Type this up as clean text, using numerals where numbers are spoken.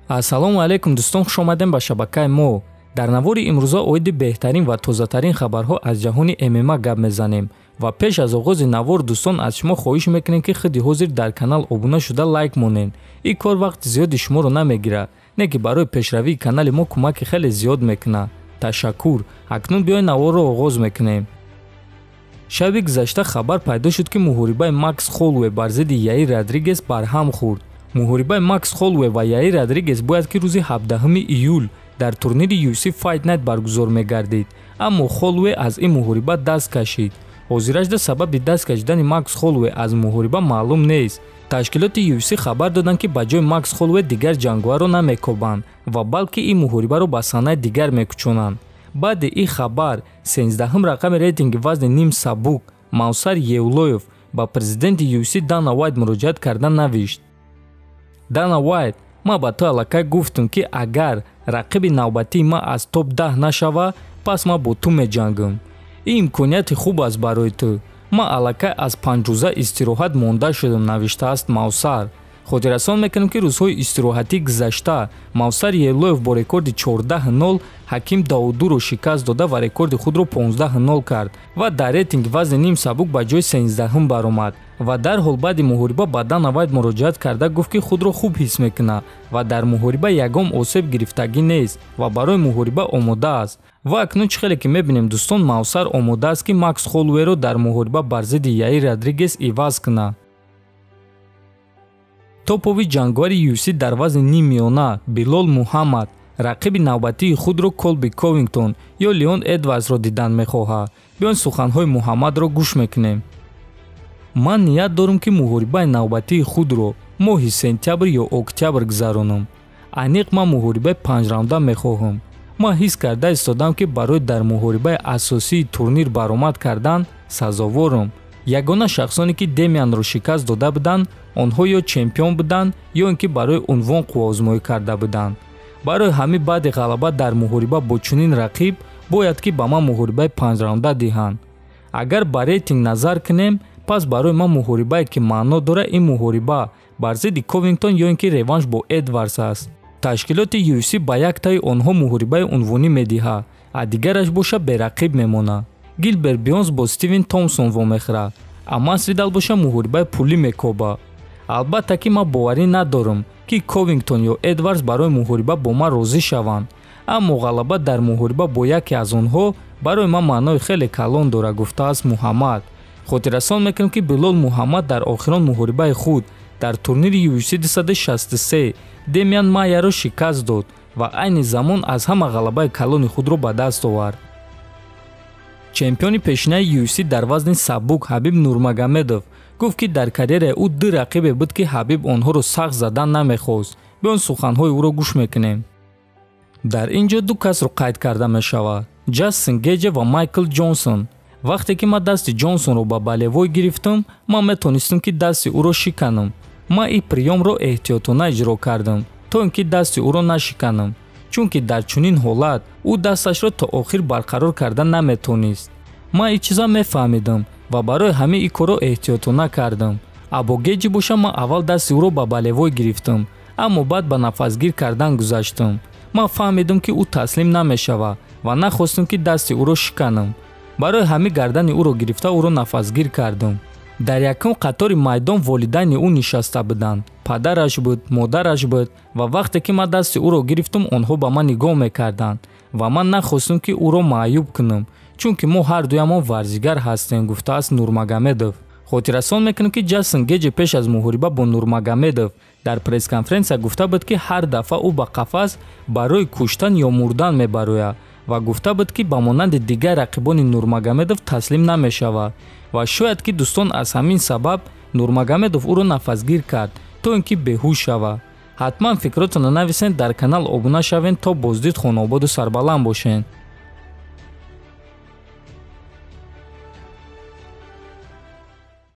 ассалому алайкум дӯстон, хуш омадем ба шабакаи мо. дар навори имрӯза оиди беҳтарин ва тозатарин хабарҳо аз ҷаҳони ММА гап мезанем ва пеш аз оғози навор дӯстон аз шумо хоҳиш мекунем ки худи ҳозир дар канал обуна шуда лайк монен. ин кор вақти зиёди шуморо намегира, не ки барои пешравии канали мо кӯмаки хеле зиёд мекуна. ташаккур. акнун биёед наворро оғоз мекунем. шаби гузашта хабар пайдо шуд ки муҳорибаи Макс Холлоуэй бар зидди Яир Родригес барҳам хӯрд. муҳорибаи Макс Холлоуэй ва Яир Родригес бояд ки рӯзи 17 июл дар турнири UFC Fight Night баргузор мегардид, аммо Холлоуэй аз ин муҳориба даст кашид. ҳозирашда сабаби даст кашидани Макс Холлоуэй аз муҳориба маълум нест. ташкилоти UFC хабар доданд ки ба ҷои Макс Холлоуэй дигар ҷанговарро намекобанд ва балки ин муҳорибаро ба саҳнаи дигар мекучонанд. баъди ин хабар 13-ум рақами рейтинги вазни ним сабук Мовсар Евлоев ба президенти UFC Дана Уайт муроҷиат карда навишт. Дана Уайт: ма ба ту аллакай гуфтам ки агар рақиби навбатии ма аз топ 10 нашава, пас ма бо ту меҷангам. ин имконияти хуб аст барои ту. ма аллакай аз 5 рӯза истироҳат монда шудам, навиштааст Мовсар. хотиррасон мекунем ки рӯзҳои истироҳатии гузашта Мовсар Евлоев бо рекорди 14-0 Ҳаким Даудуро шикаст дода ва рекорди худро 15-0 кард ва дар рейтинги вазни ним сабук ба ҷои 13-ум баромад ва дарҳол баъди муҳориба ба Дана Уайт муроҷиат карда гуфт ки худро хуб ҳис мекунад ва дар муҳориба ягон осеб гирифтагӣ нест ва барои муҳориба омода аст. ва акнун чӣ хеле ки мебинем дӯстон, Мовсар омода аст ки Макс Холлоуэйро дар муҳориба бар зидди Яир Родригес иваз кунад. топови ҷангвари UFC дар вазни нимиёна Билол Мухаммад рақиби навбатии худро Колби Ковингтон ё Леон Эдвардсро дидан мехоҳад. биён суханҳои Мухаммадро гӯш мекунем. ман ният дорам ки муҳорибаи навбатии худро моҳи сентябр ё октябр гузаронам. аниқ ман муҳорибаи 5 раунда мехоҳам. ман ҳис карда истодам ки барои дар муҳорибаи асосии турнир баромад кардан сазоворам. ягона шахсоне ки Демианро шикаст дода буданд, онҳо ё чемпион буданд ё ин ки барои унвон қуввоозмоӣ карда буданд. барои ҳамин баъди ғалаба дар муҳориба бо чунин рақиб бояд ки ба ман муҳорибаи 5 раунда диҳанд. агар ба рейтинг назар кунем, пас барои ман муҳорибае ки маъно дорад ин муҳориба бар зидди Ковингтон ё ин ки реванш бо Эдвардс аст. ташкилоти UFC ба яктаи онҳо муҳорибаи унвонӣ медиҳад, а дигараш боша берақиб мемонад. Гилберт Бёрнс бо Стивен Томпсон вомехӯрад, а Масвидал боша муҳорибаи пулӣ мекоба. албатта ки ман боварӣ надорам ки Ковингтон ё Эдвардс барои муҳориба бо ман розӣ шаванд, аммо ғалаба дар муҳориба бо яке аз онҳо барои ман маънои хеле калон дорад, гуфтааст Муҳаммад. хотиррасон мекунем ки Билол Мухаммад дар охирон муҳорибаи худ дар турнири UFC 263 Демиан Майяро шикаст дод ва айни замон аз ҳама ғалабаи калони худро ба даст овард. чемпиони пешинаи UFC дар вазни сабук Хабиб Нурмагомедов гуфт ки дар карьераи ӯ ду рақибе буд ки Хабиб онҳоро сахт задан намехост. биён суханҳои ӯро гӯш мекунем. дар ин ҷо ду касро қайд карда мешавад: Ҷастин Гейджи ва Майкл Ҷонсон. вақте ки ман дасти Ҷонсонро ба балевой гирифтам, ман метонистам ки дасти ӯро шиканам. ман ин приёмро эҳтиётона иҷро кардам, то ин ки дасти ӯро нашиканам, чунки дар чунин ҳолат ӯ дасташро то охир барқарор карда наметонист. ман ин чиза мефаҳмидам ва барои ҳамин ин корро эҳтиётона кардам. або Гейджи боша, ман аввал дасти ӯро ба балевой гирифтам, аммо баъд ба нафасгир кардан гузаштам. ман фаҳмидам ки ӯ таслим намешавад ва нахостам ки дасти ӯро шиканам. барои ҳамин гардани ӯро гирифта ӯро нафасгир кардам. дар якум қатори майдон волидайни ӯ нишаста буданд. падараш буд, модараш буд ва вақте ки ман дасти ӯро гирифтам, онҳо ба ман нигоҳ мекарданд ва ман нахостам ки ӯро маъюб кунам, чунки мо ҳардуямон варзигар ҳастем, гуфтааст Нурмагомедов. хотиррасон мекунем ки Ҷастин Гейджи пеш аз муҳориба бо Нурмагомедов дар пресс-конференсия гуфта буд ки ҳар дафъа ӯ ба қафас барои куштан ё мурдан мебарояд ва гуфта буд ки ба монанди дигар рақибони Нурмагомедов таслим намешавад ва шояд ки дӯстон аз ҳамин сабаб Нурмагомедов ӯро нафасгир кард то ин ки беҳуш шавад. ҳатман фикротонро нависен, дар канал обуна шавен то боздид хонободу сарбаланд бошен.